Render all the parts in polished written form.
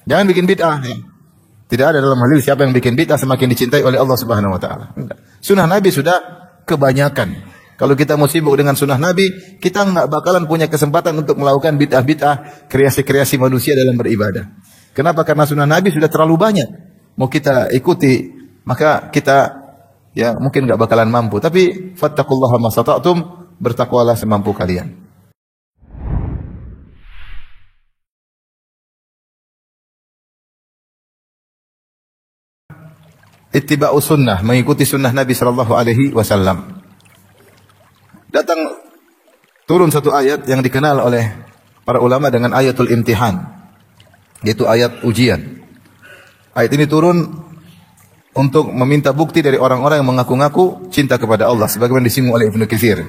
Jangan bikin bid'ah. Ya. Tidak ada dalam hadis siapa yang bikin bid'ah semakin dicintai oleh Allah Subhanahu wa taala. Sunnah Nabi sudah kebanyakan. Kalau kita mau sibuk dengan sunnah Nabi, kita enggak bakalan punya kesempatan untuk melakukan bid'ah-bid'ah, kreasi-kreasi manusia dalam beribadah. Kenapa? Karena sunnah Nabi sudah terlalu banyak. Mau kita ikuti, maka kita ya mungkin enggak bakalan mampu. Tapi fattaqullaha mastata'tum, bertakwalah semampu kalian. Ittiba'us sunnah, mengikuti sunnah Nabi sallallahu alaihi wasallam. Datang turun satu ayat yang dikenal oleh para ulama dengan ayatul imtihan, yaitu ayat ujian. Ayat ini turun untuk meminta bukti dari orang-orang yang mengaku-ngaku cinta kepada Allah, sebagaimana disinggung oleh Ibnu Katsir,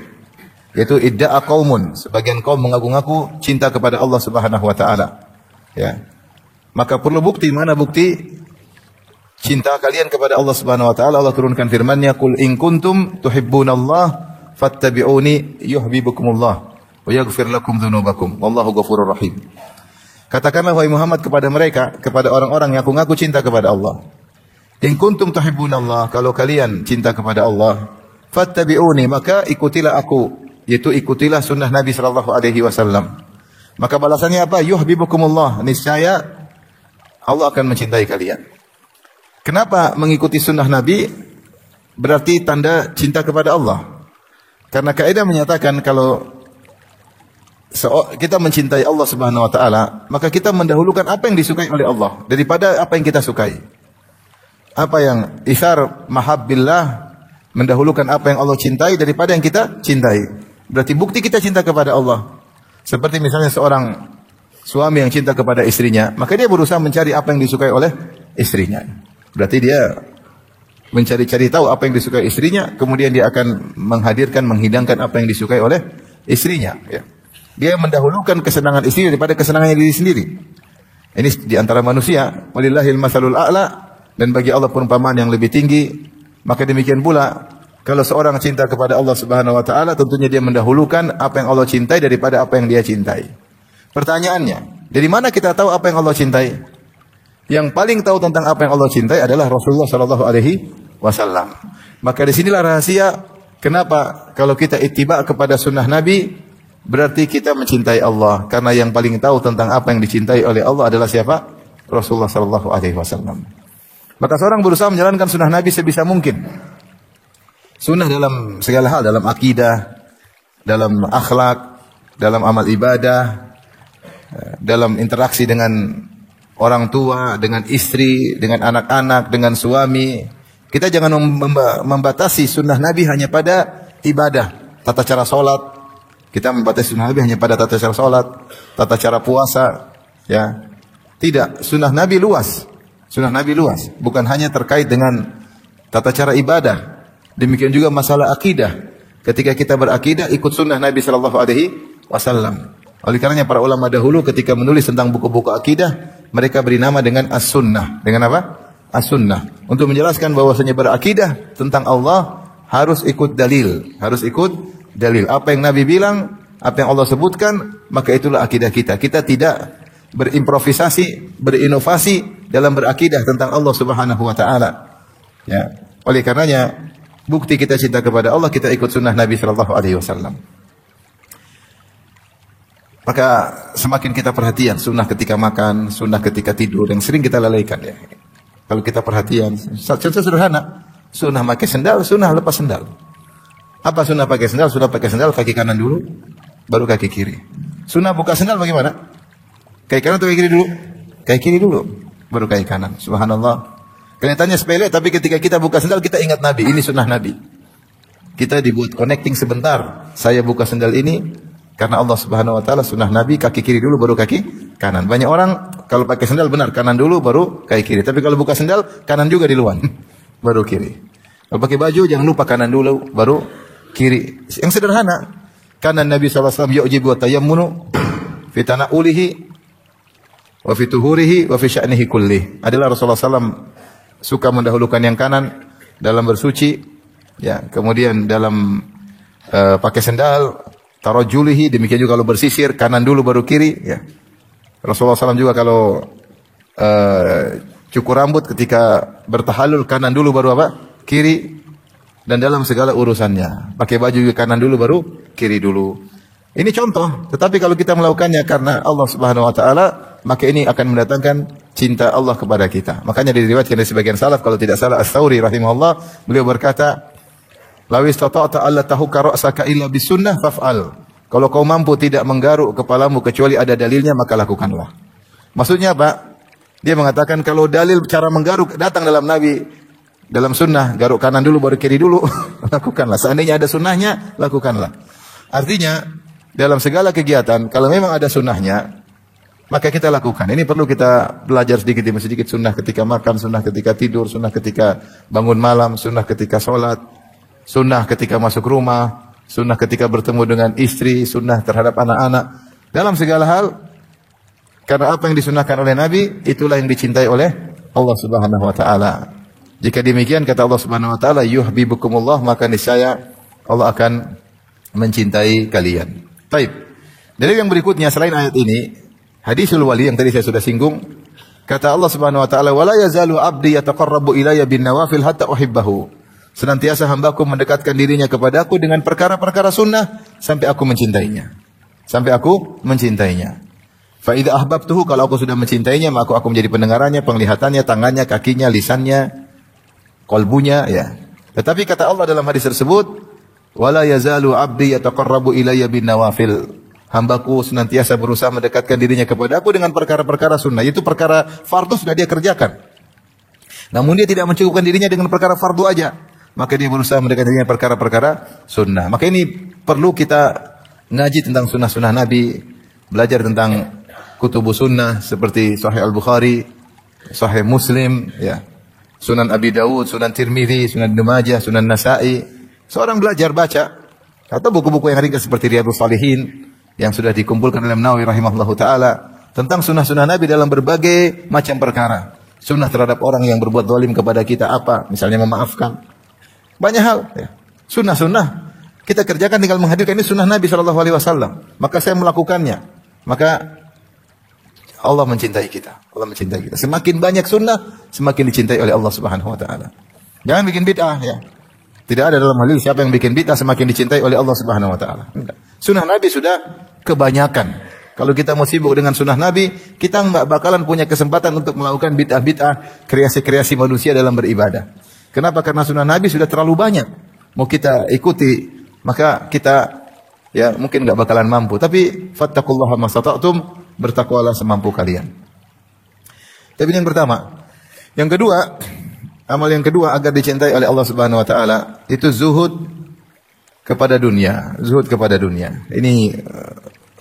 yaitu idda'a qaumun, sebagian kaum mengaku-ngaku cinta kepada Allah Subhanahu wa taala. Ya. Maka perlu bukti, mana bukti cinta kalian kepada Allah Subhanahu wa taala? Allah turunkan firman-Nya, "Qul in kuntum tuhibbunallaha fattabi'uni yuhibbukumullah wa yaghfir lakum dzunubakum wallahu ghafurur rahim." Katakanlah wahai Muhammad kepada mereka, kepada orang-orang yang ngaku cinta kepada Allah, in kuntum tuhibbunallah, kalau kalian cinta kepada Allah, fattabi'uni, maka ikutilah aku, yaitu ikutilah sunnah Nabi sallallahu alaihi wasallam. Maka balasannya apa? Yuhibbukumullah, niscaya Allah akan mencintai kalian. Kenapa mengikuti sunnah Nabi berarti tanda cinta kepada Allah? Karena kaidah menyatakan kalau kita mencintai Allah Subhanahu wa taala, maka kita mendahulukan apa yang disukai oleh Allah daripada apa yang kita sukai. Apa yang itsar mahabbillah, mendahulukan apa yang Allah cintai daripada yang kita cintai. Berarti bukti kita cinta kepada Allah. Seperti misalnya seorang suami yang cinta kepada istrinya, maka dia berusaha mencari apa yang disukai oleh istrinya. Berarti dia mencari-cari tahu apa yang disukai istrinya, kemudian dia akan menghadirkan, menghidangkan apa yang disukai oleh istrinya. Ya. Dia mendahulukan kesenangan istri daripada kesenangannya diri sendiri. Ini di antara manusia, walillahil masalul a'la, dan bagi Allah perumpamaan yang lebih tinggi. Maka demikian pula, kalau seorang cinta kepada Allah Subhanahu wa taala, tentunya dia mendahulukan apa yang Allah cintai daripada apa yang dia cintai. Pertanyaannya, dari mana kita tahu apa yang Allah cintai? Yang paling tahu tentang apa yang Allah cintai adalah Rasulullah sallallahu alaihi wasallam. Maka di sinilah rahasia kenapa kalau kita ittiba kepada sunnah Nabi berarti kita mencintai Allah, karena yang paling tahu tentang apa yang dicintai oleh Allah adalah siapa? Rasulullah sallallahu alaihi wasallam. Maka seorang berusaha menjalankan sunnah Nabi sebisa mungkin. Sunnah dalam segala hal, dalam akidah, dalam akhlak, dalam amal ibadah, dalam interaksi dengan orang tua, dengan istri, dengan anak-anak, dengan suami. Kita jangan membatasi sunnah Nabi hanya pada ibadah, tata cara solat. Kita membatasi sunnah Nabi hanya pada tata cara solat, tata cara puasa. Ya, tidak. Sunnah Nabi luas. Sunnah Nabi luas. Bukan hanya terkait dengan tata cara ibadah. Demikian juga masalah akidah. Ketika kita berakidah, ikut sunnah Nabi Sallallahu Alaihi Wasallam. Oleh karenanya para ulama dahulu ketika menulis tentang buku-buku akidah, mereka beri nama dengan as-sunnah. Dengan apa? As-sunnah. Untuk menjelaskan bahwasanya berakidah tentang Allah harus ikut dalil. Harus ikut dalil. Apa yang Nabi bilang, apa yang Allah sebutkan, maka itulah akidah kita. Kita tidak berimprovisasi, berinovasi dalam berakidah tentang Allah Subhanahu wa taala. Ya. Oleh karenanya, bukti kita cinta kepada Allah, kita ikut sunnah Nabi sallallahu alaihi wasallam. Maka semakin kita perhatian sunnah ketika makan, sunnah ketika tidur yang sering kita lalaikan ya. Kalau kita perhatian, contoh sederhana, sunnah pakai sendal, sunnah lepas sendal. Apa sunnah pakai sendal? Sunnah pakai sendal kaki kanan dulu, baru kaki kiri. Sunnah buka sendal bagaimana? Kaki kanan atau kaki kiri dulu? Kaki kiri dulu, baru kaki kanan. Subhanallah. Kelihatannya sepele, tapi ketika kita buka sendal kita ingat Nabi. Ini sunnah Nabi. Kita dibuat connecting sebentar. Saya buka sendal ini karena Allah Subhanahu wa taala, sunnah Nabi, kaki kiri dulu baru kaki kanan. Banyak orang kalau pakai sendal benar kanan dulu baru kaki kiri. Tapi kalau buka sendal kanan juga duluan baru kiri. Kalau pakai baju jangan lupa kanan dulu baru kiri. Yang sederhana. Kanan Nabi sallallahu alaihi wasallam yu'jibu wa tayammunu fi tanaulihi wa fi tuhurihi wa fi sya'nihi kulli. Adalah Rasulullah sallallahu suka mendahulukan yang kanan dalam bersuci, ya, kemudian dalam pakai sendal, tarajulihi, demikian juga kalau bersisir, kanan dulu baru kiri, ya. Rasulullah SAW juga kalau cukur rambut, ketika bertahalul kanan dulu baru apa? Kiri. Dan dalam segala urusannya, pakai baju kanan dulu baru kiri dulu. Ini contoh, tetapi kalau kita melakukannya karena Allah Subhanahu wa taala, maka ini akan mendatangkan cinta Allah kepada kita. Makanya diriwayatkan dari sebagian salaf, kalau tidak salah Ats-Tsauri rahimahullah, beliau berkata, "Law istata'ta alla tahukka ra'saka illa bisunnah faf'al." Kalau kau mampu tidak menggaruk kepalamu kecuali ada dalilnya, maka lakukanlah. Maksudnya apa? Dia mengatakan kalau dalil cara menggaruk datang dalam Nabi, dalam sunnah, garuk kanan dulu baru kiri dulu, lakukanlah. Seandainya ada sunnahnya, lakukanlah. Artinya, dalam segala kegiatan, kalau memang ada sunnahnya, maka kita lakukan. Ini perlu kita belajar sedikit demi sedikit. Sunnah ketika makan, sunnah ketika tidur, sunnah ketika bangun malam, sunnah ketika sholat, sunnah ketika masuk rumah, sunnah ketika bertemu dengan istri, sunnah terhadap anak-anak. Dalam segala hal, karena apa yang disunahkan oleh Nabi, itulah yang dicintai oleh Allah Subhanahu wa taala. Jika demikian kata Allah Subhanahu wa taala, yuhibbukumullah, maka niscaya Allah akan mencintai kalian. Baik. Dari yang berikutnya selain ayat ini, hadisul wali yang tadi saya sudah singgung, kata Allah Subhanahu wa taala, "Wala yazalu 'abdi yataqarrabu ilayya bin nawafil hatta uhibbahu." Senantiasa hambaku mendekatkan dirinya kepadaku dengan perkara-perkara sunnah sampai aku mencintainya. Sampai aku mencintainya. Fa idza ahbabtuhu, kalau aku sudah mencintainya, maka aku menjadi pendengarannya, penglihatannya, tangannya, kakinya, lisannya, qalbunya, ya. Tetapi kata Allah dalam hadis tersebut, wala yazalu 'abdi yataqarrabu ilayya bin nawafil. Hambaku senantiasa berusaha mendekatkan dirinya kepadaku dengan perkara-perkara sunnah. Itu perkara fardu sudah dia kerjakan. Namun dia tidak mencukupkan dirinya dengan perkara fardu aja. Maka dia berusaha mendekatkan dirinya perkara-perkara sunnah. Maka ini perlu kita ngaji tentang sunnah-sunnah Nabi, belajar tentang kutubus sunnah seperti Sahih Al-Bukhari, Sahih Muslim, ya. Sunan Abi Dawud, Sunan Tirmidzi, Sunan Ibnu Majah, Sunan Nasa'i. Seorang belajar baca atau buku-buku yang ringkas seperti Riyadhus Shalihin yang sudah dikumpulkan oleh Nawawi rahimahullahu taala tentang sunnah-sunnah Nabi dalam berbagai macam perkara. Sunnah terhadap orang yang berbuat zalim kepada kita apa? Misalnya memaafkan. Banyak hal, ya. Sunnah-sunnah kita kerjakan, tinggal menghadirkan ini sunnah Nabi sallallahu alaihi wasallam. Maka saya melakukannya. Maka Allah mencintai kita. Allah mencintai kita. Semakin banyak sunnah, semakin dicintai oleh Allah Subhanahu wa taala. Jangan bikin bid'ah, ya. Tidak ada dalam hal ini siapa yang bikin bid'ah semakin dicintai oleh Allah Subhanahu wa taala. Sunnah Nabi sudah kebanyakan. Kalau kita mau sibuk dengan sunnah Nabi, kita enggak bakalan punya kesempatan untuk melakukan bid'ah-bid'ah, kreasi-kreasi manusia dalam beribadah. Kenapa? Karena sunnah Nabi sudah terlalu banyak. Mau kita ikuti, maka kita ya mungkin enggak bakalan mampu. Tapi fattaqullaha mastata'tum, bertakwalah semampu kalian. Tapi yang pertama. Yang kedua, amal yang kedua agar dicintai oleh Allah Subhanahu wa taala itu zuhud kepada dunia, zuhud kepada dunia. Ini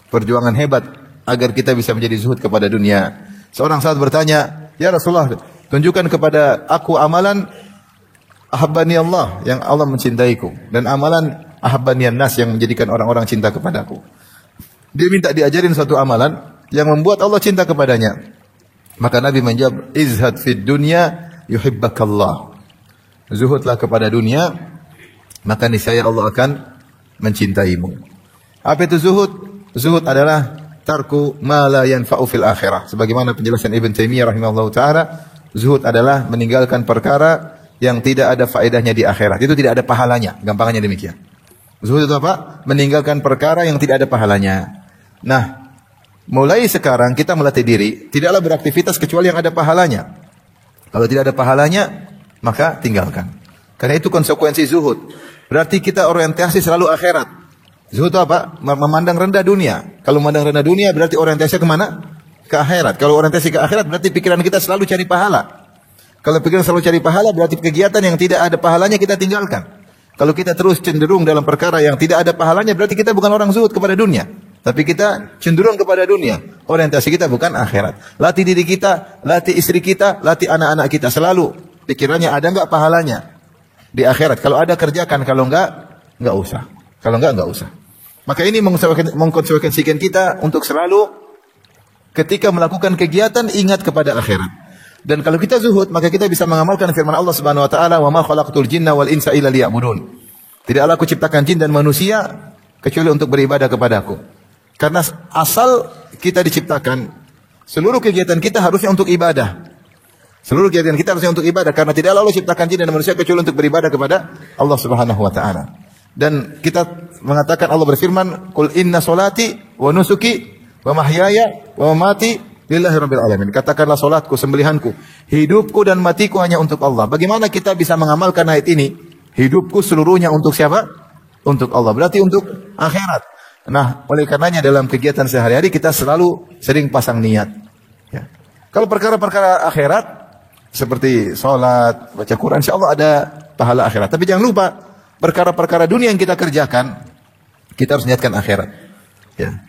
perjuangan hebat agar kita bisa menjadi zuhud kepada dunia. Seorang sahabat bertanya, "Ya Rasulullah, tunjukkan kepada aku amalan ahabbani Allah, yang Allah mencintaiku, dan amalan ahabbani an-nas, yang menjadikan orang-orang cinta kepadaku." Dia minta diajarin suatu amalan yang membuat Allah cinta kepadanya. Maka Nabi menjawab, "Izhad fid dunya yuhibbakallah." Zuhudlah kepada dunia, maka niscaya Allah akan mencintaimu. Apa itu zuhud? Zuhud adalah tarku ma la yanfa'u fil akhirah. Sebagaimana penjelasan Ibn Taimiyah rahimahullahu taala, zuhud adalah meninggalkan perkara yang tidak ada faedahnya di akhirat. Itu tidak ada pahalanya, gampangnya demikian. Zuhud itu apa? Meninggalkan perkara yang tidak ada pahalanya. Nah, mulai sekarang kita melatih diri, tidaklah beraktivitas kecuali yang ada pahalanya. Kalau tidak ada pahalanya, maka tinggalkan. Karena itu konsekuensi zuhud. Berarti kita orientasi selalu akhirat. Zuhud itu apa? Memandang rendah dunia. Kalau memandang rendah dunia, berarti orientasi kemana? Ke akhirat. Kalau orientasi ke akhirat, berarti pikiran kita selalu cari pahala. Kalau pikiran selalu cari pahala, berarti kegiatan yang tidak ada pahalanya kita tinggalkan. Kalau kita terus cenderung dalam perkara yang tidak ada pahalanya, berarti kita bukan orang zuhud kepada dunia. Tapi kita cenderung kepada dunia. Orientasi kita bukan akhirat. Latih diri kita, latih istri kita, latih anak-anak kita. Selalu pikirannya ada enggak pahalanya di akhirat. Kalau ada kerjakan, kalau enggak usah. Kalau enggak usah. Maka ini mengkonsekuensikan kita untuk selalu ketika melakukan kegiatan ingat kepada akhirat. Dan kalau kita zuhud, maka kita bisa mengamalkan firman Allah Subhanahu wa taala, "Wa ma khalaqtul jinna wal insa illa liya'budun." Tidaklah aku ciptakan jin dan manusia kecuali untuk beribadah kepadaku. Karena asal kita diciptakan Seluruh kegiatan kita harusnya untuk ibadah. Seluruh kegiatan kita harusnya untuk ibadah karena tidaklah Allah ciptakan jin dan manusia kecuali untuk beribadah kepada Allah Subhanahu wa taala. Dan kita mengatakan Allah berfirman, "Qul inna salati wa nusuki wa mahyaya wa mamati lillahi rabbil alamin." Katakanlah salatku, sembelihanku, hidupku dan matiku hanya untuk Allah. Bagaimana kita bisa mengamalkan ayat ini? Hidupku seluruhnya untuk siapa? Untuk Allah. Berarti untuk akhirat. Nah, oleh karenanya dalam kegiatan sehari-hari kita selalu sering pasang niat. Ya. Kalau perkara-perkara akhirat seperti salat, baca Quran, insyaallah ada pahala akhirat. Tapi jangan lupa perkara-perkara dunia yang kita kerjakan, kita harus niatkan akhirat. Ya.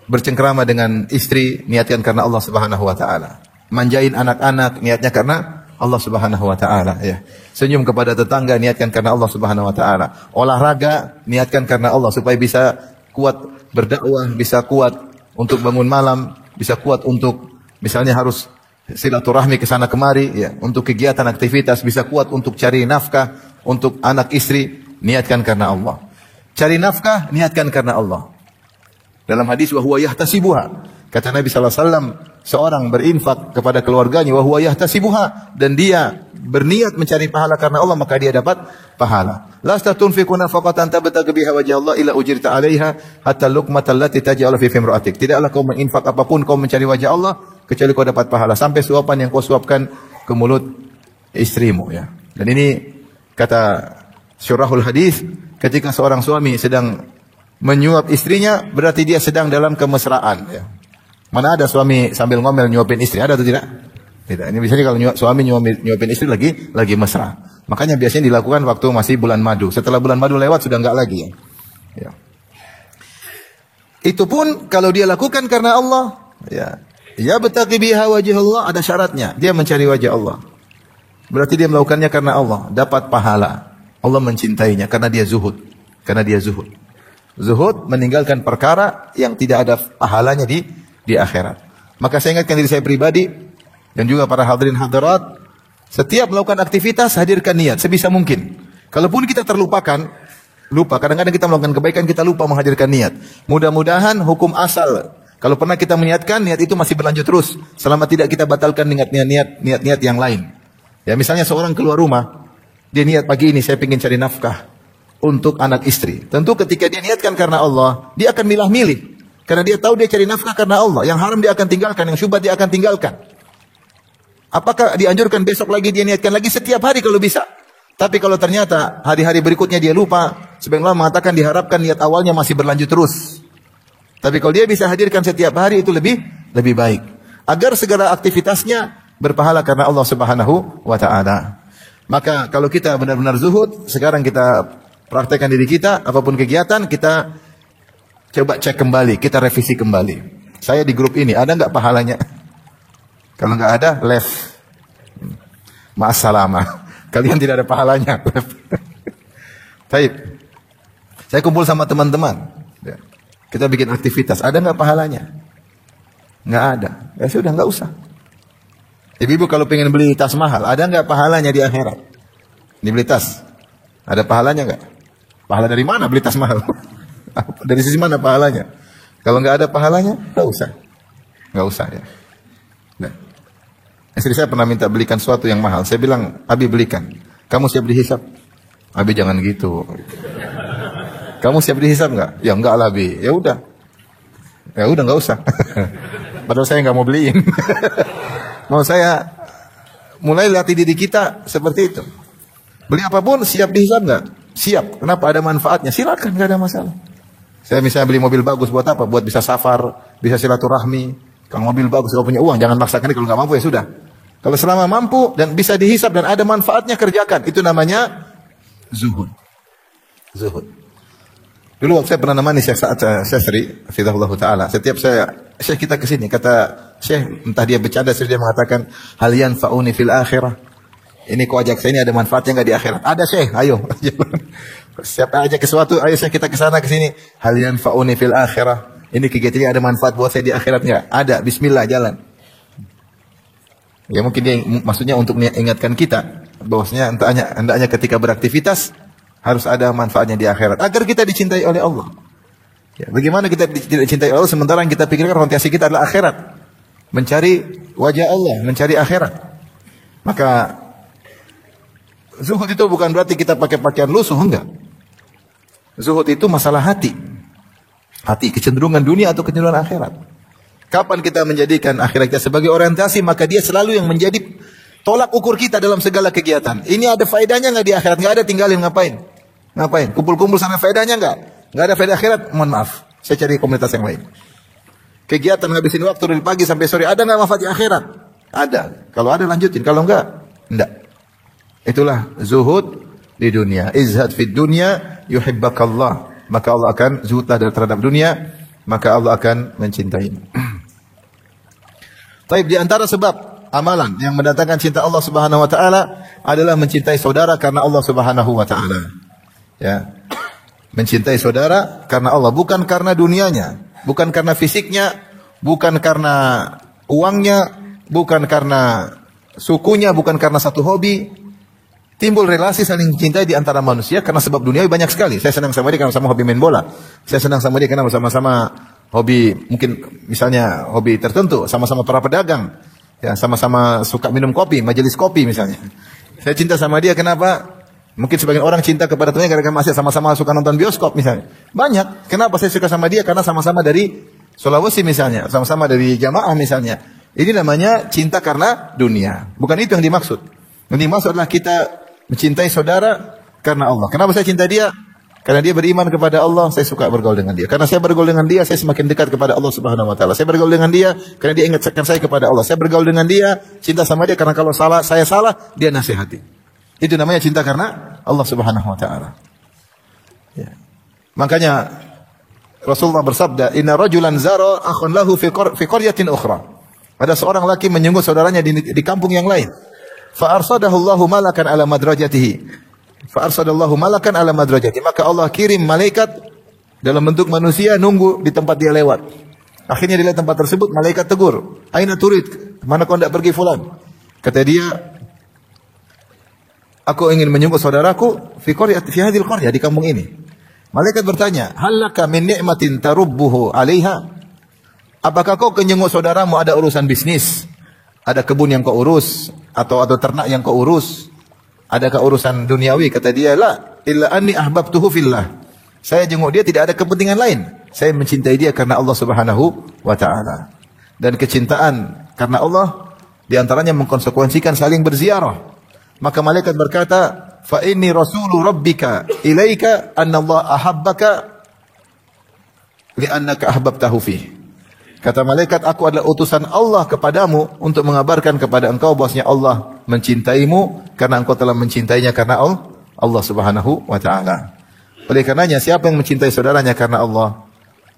Bercengkrama dengan istri, niatkan karena Allah Subhanahu wa taala. Manjain anak-anak, niatnya karena Allah Subhanahu wa taala, ya. Senyum kepada tetangga, niatkan karena Allah Subhanahu wa taala. Olahraga, niatkan karena Allah supaya bisa kuat berdakwah, bisa kuat untuk bangun malam, bisa kuat untuk misalnya harus silaturahmi ke sana kemari, ya, untuk kegiatan aktivitas, bisa kuat untuk cari nafkah untuk anak istri, niatkan karena Allah. Cari nafkah, niatkan karena Allah. Dalam hadis wa huwa yahtasibuha, kata Nabi sallallahu alaihi wasallam, seorang berinfak kepada keluarganya wa huwa yahtasibuha, dan dia berniat mencari pahala karena Allah, maka dia dapat pahala. Lasta tunfiqu nafaqatan tabtaghi biha wajha Allah illa ujirta 'alaiha hatta luqmatal lati taj'alu fi imra'atik. Tidaklah kau menginfak apapun kau mencari wajah Allah kecuali kau dapat pahala sampai suapan yang kau suapkan ke mulut istrimu, ya. Dan ini kata syurahul hadis, ketika seorang suami sedang menyuap istrinya berarti dia sedang dalam kemesraan, ya. Mana ada suami sambil ngomel nyuapin istri, ada atau tidak? Tidak. Ini biasanya kalau suami nyuapin istri lagi mesra. Makanya biasanya dilakukan waktu masih bulan madu. Setelah bulan madu lewat sudah enggak lagi, ya. Ya. Itu pun kalau dia lakukan karena Allah, ya. Ya betaqi biha wajh Allah, ada syaratnya. Dia mencari wajah Allah. Berarti dia melakukannya karena Allah, dapat pahala. Allah mencintainya karena dia zuhud. Karena dia zuhud. Zuhud meninggalkan perkara yang tidak ada pahalanya di akhirat. Maka saya ingatkan diri saya pribadi dan juga para hadirin hadirat, setiap melakukan aktivitas hadirkan niat sebisa mungkin. Kalaupun kita terlupakan, lupa, kadang-kadang kita melakukan kebaikan kita lupa menghadirkan niat. Mudah-mudahan hukum asal, kalau pernah kita meniatkan, niat itu masih berlanjut terus selama tidak kita batalkan niat-niat yang lain. Ya, misalnya seorang keluar rumah, dia niat pagi ini saya ingin cari nafkah untuk anak istri. Tentu ketika dia niatkan karena Allah, dia akan milah-milih. Karena dia tahu dia cari nafkah karena Allah. Yang haram dia akan tinggalkan, yang syubhat dia akan tinggalkan. Apakah dianjurkan besok lagi dia niatkan lagi? Setiap hari kalau bisa. Tapi kalau ternyata hari-hari berikutnya dia lupa, sebagian ulama mengatakan diharapkan niat awalnya masih berlanjut terus. Tapi kalau dia bisa hadirkan setiap hari itu lebih baik. Agar segala aktivitasnya berpahala karena Allah Subhanahu wa taala. Maka kalau kita benar-benar zuhud, sekarang kita praktekkan diri kita, apapun kegiatan kita coba cek kembali, kita revisi kembali. Saya di grup ini, ada nggak pahalanya? Kalau nggak ada, left. Ma'assalamah. Kalian tidak ada pahalanya. Baik. Saya kumpul sama teman-teman. Kita bikin aktivitas, ada nggak pahalanya? Nggak ada. Ya sudah, nggak usah. Ibu-ibu kalau pengen beli tas mahal, ada nggak pahalanya di akhirat? Ini beli tas, ada pahalanya nggak? Pahala dari mana beli tas mahal? Dari sisi mana pahalanya? Kalau nggak ada pahalanya, nggak usah ya. Nah, istri saya pernah minta belikan sesuatu yang mahal. Saya bilang, Abi belikan. Kamu siap dihisab? Abi jangan gitu. Kamu siap dihisab nggak? Ya enggak lah Abi. Ya udah nggak usah. Padahal saya nggak mau beliin. Mau saya mulai latih diri kita seperti itu. Beli apapun siap dihisab nggak? Siap. Kenapa? Ada manfaatnya. Silakan, nggak ada masalah. Saya misalnya beli mobil bagus buat apa? Buat bisa safar, bisa silaturahmi. Kalau mobil bagus, kalau punya uang, jangan maksakan. Kalau nggak mampu ya sudah. Kalau selama mampu dan bisa dihisab dan ada manfaatnya, kerjakan. Itu namanya zuhud. Zuhud. Dulu waktu saya pernah nemani Syekh Sa'ad Syasri, hafizahullah ta'ala. Setiap Syekh kita kesini, kata Syekh, entah dia bercanda, dia mengatakan, hal yanfa'uni fil akhirah. Ini kau ajak saya, ini ada manfaatnya nggak di akhirat? Ada Syekh, ayo. Siapa ajak ke sesuatu, ayo Syekh kita kesana kesini. Hal yanfa'uni fil akhirah. Ini kegiatannya ada manfaat buat saya di akhirat nggak? Ada, bismillah, jalan. Ya mungkin dia maksudnya untuk ingatkan kita, bahwasanya hendaknya ketika beraktivitas, harus ada manfaatnya di akhirat. Agar kita dicintai oleh Allah. Ya, bagaimana kita tidak dicintai Allah sementara yang kita pikirkan orientasi kita adalah akhirat. mencari wajah Allah, mencari akhirat. Maka zuhud itu bukan berarti kita pakai pakaian lusuh, enggak. Zuhud itu masalah hati. Hati, kecenderungan dunia atau kecenderungan akhirat. Kapan kita menjadikan akhirat kita sebagai orientasi, maka dia selalu yang menjadi tolak ukur kita dalam segala kegiatan. Ini ada faedahnya enggak di akhirat? Enggak ada, tinggalin, ngapain? Ngapain? Kumpul-kumpul sampai faedahnya enggak? Enggak ada faedah akhirat? Mohon maaf, saya cari komunitas yang lain. Kegiatan ngabisin waktu dari pagi sampai sore, ada enggak manfaat di akhirat? Ada. Kalau ada lanjutin, kalau enggak, enggak. Itulah zuhud di dunia. Izhad fid dunya yuhibbakallah. Maka Allah akan zuhudlah terhadap dunia, maka Allah akan mencintaimu. Taib, di antara sebab amalan yang mendatangkan cinta Allah Subhanahu wa taala adalah mencintai saudara karena Allah Subhanahu wa taala. Ya. Mencintai saudara karena Allah, bukan karena dunianya, bukan karena fisiknya, bukan karena uangnya, bukan karena sukunya, bukan karena satu hobi. Timbul relasi saling mencintai di antara manusia karena sebab duniawi banyak sekali. Saya senang sama dia karena sama hobi main bola. Saya senang sama dia karena sama-sama hobi, mungkin misalnya hobi tertentu, sama-sama para pedagang. Ya, sama-sama suka minum kopi, majelis kopi misalnya. Saya cinta sama dia kenapa? Mungkin sebagian orang cinta kepada temannya karena masih sama-sama suka nonton bioskop misalnya. Banyak. Kenapa saya suka sama dia? Karena sama-sama dari Sulawesi misalnya, sama-sama dari jamaah misalnya. Ini namanya cinta karena dunia. Bukan itu yang dimaksud. Yang dimaksud adalah kita mencintai saudara karena Allah. Kenapa saya cinta dia? Karena dia beriman kepada Allah, saya suka bergaul dengan dia. Karena saya bergaul dengan dia, saya semakin dekat kepada Allah Subhanahu wa taala. Saya bergaul dengan dia karena dia ingatkan saya kepada Allah. Saya bergaul dengan dia, cinta sama dia karena kalau saya salah, dia nasihati. Itu namanya cinta karena Allah Subhanahu wa taala. Ya. Makanya Rasulullah bersabda, "Inna rajulan zara akhun lahu fi qaryatin ukhra." Ada seorang laki menyungguh saudaranya di kampung yang lain. Fa arsadahu Allahu malakan ala madrajatihi. Fa arsadallahu malakan ala madrajatihi. Maka Allah kirim malaikat dalam bentuk manusia nunggu di tempat dia lewat. Akhirnya di tempat tersebut malaikat tegur, "Aina turid? Mana kau hendak pergi fulan?" Kata dia, "Aku ingin menyungguh saudaraku fi hadhil qaryah, di kampung ini." Malaikat bertanya, "Hal laka min ni'matin tarubbuhu 'alaiha?" Apakah kau menyungguh saudaramu ada urusan bisnis? Ada kebun yang kau urus atau ternak yang kau urus? Adakah urusan duniawi? Kata dia, "La, illa anni ahbabtuhu fillah." Saya jenguk dia tidak ada kepentingan lain. Saya mencintai dia karena Allah Subhanahu wa taala. Dan kecintaan karena Allah di antaranya mengkonsekuensikan saling berziarah. Maka malaikat berkata, "Fa inni rasulu rabbika ilaika anna Allah ahabbaka li'annaka ahbabtahu fihi." Kata malaikat, "Aku adalah utusan Allah kepadamu untuk mengabarkan kepada engkau bahwasanya Allah mencintaimu karena engkau telah mencintainya karena Allah Subhanahu wa taala." Oleh karenanya siapa yang mencintai saudaranya karena Allah,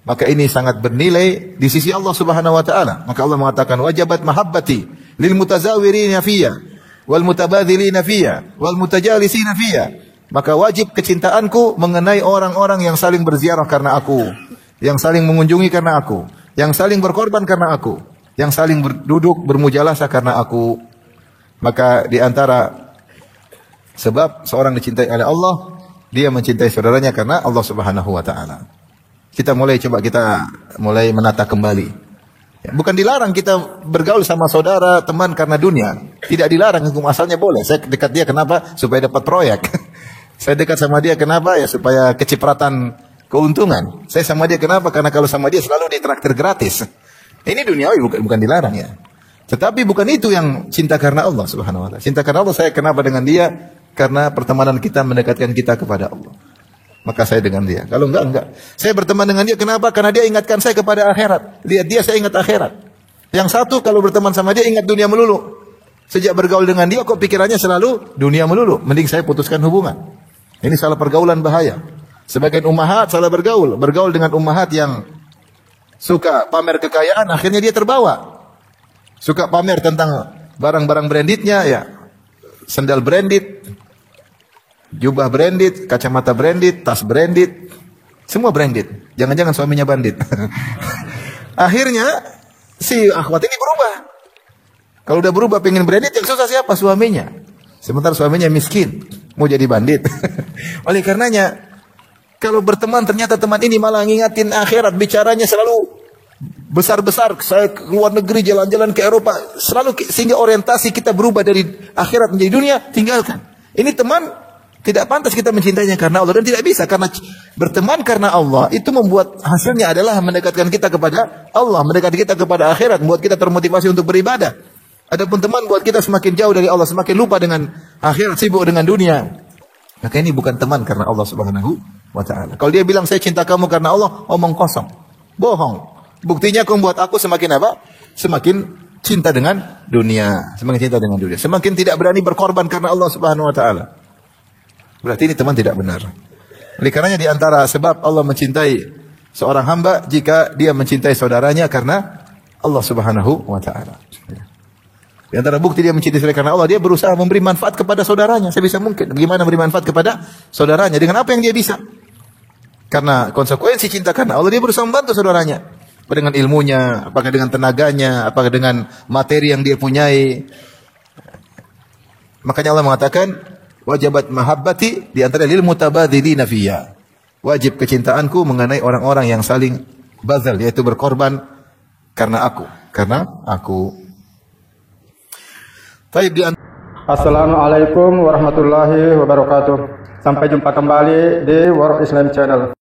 maka ini sangat bernilai di sisi Allah Subhanahu wa taala. Maka Allah mengatakan, "Wajabat mahabbati lil mutazawirina fiyya wal mutabadzilina fiyya wal mutajalisina fiyya." Maka wajib kecintaanku mengenai orang-orang yang saling berziarah karena aku, yang saling mengunjungi karena aku, yang saling berkorban karena aku, yang saling duduk bermujalasah karena aku. Maka di antara sebab seorang dicintai oleh Allah, dia mencintai saudaranya karena Allah Subhanahu wa taala. Kita mulai menata kembali. Ya, bukan dilarang kita bergaul sama saudara, teman karena dunia. Tidak dilarang, hukum asalnya boleh. Saya dekat dia kenapa? Supaya dapat proyek. Saya dekat sama dia kenapa? Ya supaya kecipratan keuntungan. Saya sama dia kenapa? Karena kalau sama dia selalu ditraktir gratis. Ini duniawi, bukan dilarang ya. Tetapi bukan itu yang cinta karena Allah Subhanahu wa taala. Cinta karena Allah, saya kenapa dengan dia? Karena pertemanan kita mendekatkan kita kepada Allah. Maka saya dengan dia. Kalau enggak. Saya berteman dengan dia kenapa? Karena dia ingatkan saya kepada akhirat. Lihat dia, saya ingat akhirat. Yang satu kalau berteman sama dia ingat dunia melulu. Sejak bergaul dengan dia kok pikirannya selalu dunia melulu. Mending saya putuskan hubungan. Ini salah pergaulan, bahaya. Sebagian ummahat salah bergaul dengan ummahat yang suka pamer kekayaan, akhirnya dia terbawa. Suka pamer tentang barang-barang brandednya, ya. Sandal branded, jubah branded, kacamata branded, tas branded, semua branded. Jangan-jangan suaminya bandit. Akhirnya si akhwat ini berubah. Kalau udah berubah pengen branded, yang susah siapa? Suaminya. Sementara suaminya miskin, mau jadi bandit. Oleh karenanya, kalau berteman ternyata teman ini malah ngingatin akhirat, bicaranya selalu besar-besar, saya ke luar negeri, jalan-jalan ke Eropa, selalu sehingga orientasi kita berubah dari akhirat menjadi dunia, tinggalkan. Ini teman tidak pantas kita mencintainya karena Allah, dan tidak bisa, karena berteman karena Allah itu membuat hasilnya adalah mendekatkan kita kepada Allah, mendekatkan kita kepada akhirat, membuat kita termotivasi untuk beribadah. Adapun teman buat kita semakin jauh dari Allah, semakin lupa dengan akhirat, sibuk dengan dunia. Maka ini bukan teman karena Allah Subhanahu wa taala. Kalau dia bilang saya cinta kamu karena Allah, omong kosong. Bohong. Buktinya kau membuat aku semakin apa? Semakin cinta dengan dunia, semakin cinta dengan dunia. Semakin tidak berani berkorban karena Allah Subhanahu wa taala. Berarti ini teman tidak benar. Oleh karenanya di antara sebab Allah mencintai seorang hamba jika dia mencintai saudaranya karena Allah Subhanahu wa taala. Di antara bukti dia mencintai saudara karena Allah, dia berusaha memberi manfaat kepada saudaranya sebisa mungkin. Bagaimana memberi manfaat kepada saudaranya? Dengan apa yang dia bisa. Karena konsekuensi cinta karena Allah, dia berusaha membantu saudaranya. Apakah dengan ilmunya, apakah dengan tenaganya, apakah dengan materi yang dia punyai. Makanya Allah mengatakan, wajibat mahabbati di antara lil mutabadzilina fiyya. Wajib kecintaanku mengenai orang-orang yang saling bazal, yaitu berkorban karena aku. Assalamualaikum warahmatullahi wabarakatuh. Sampai jumpa kembali di World Islam Channel.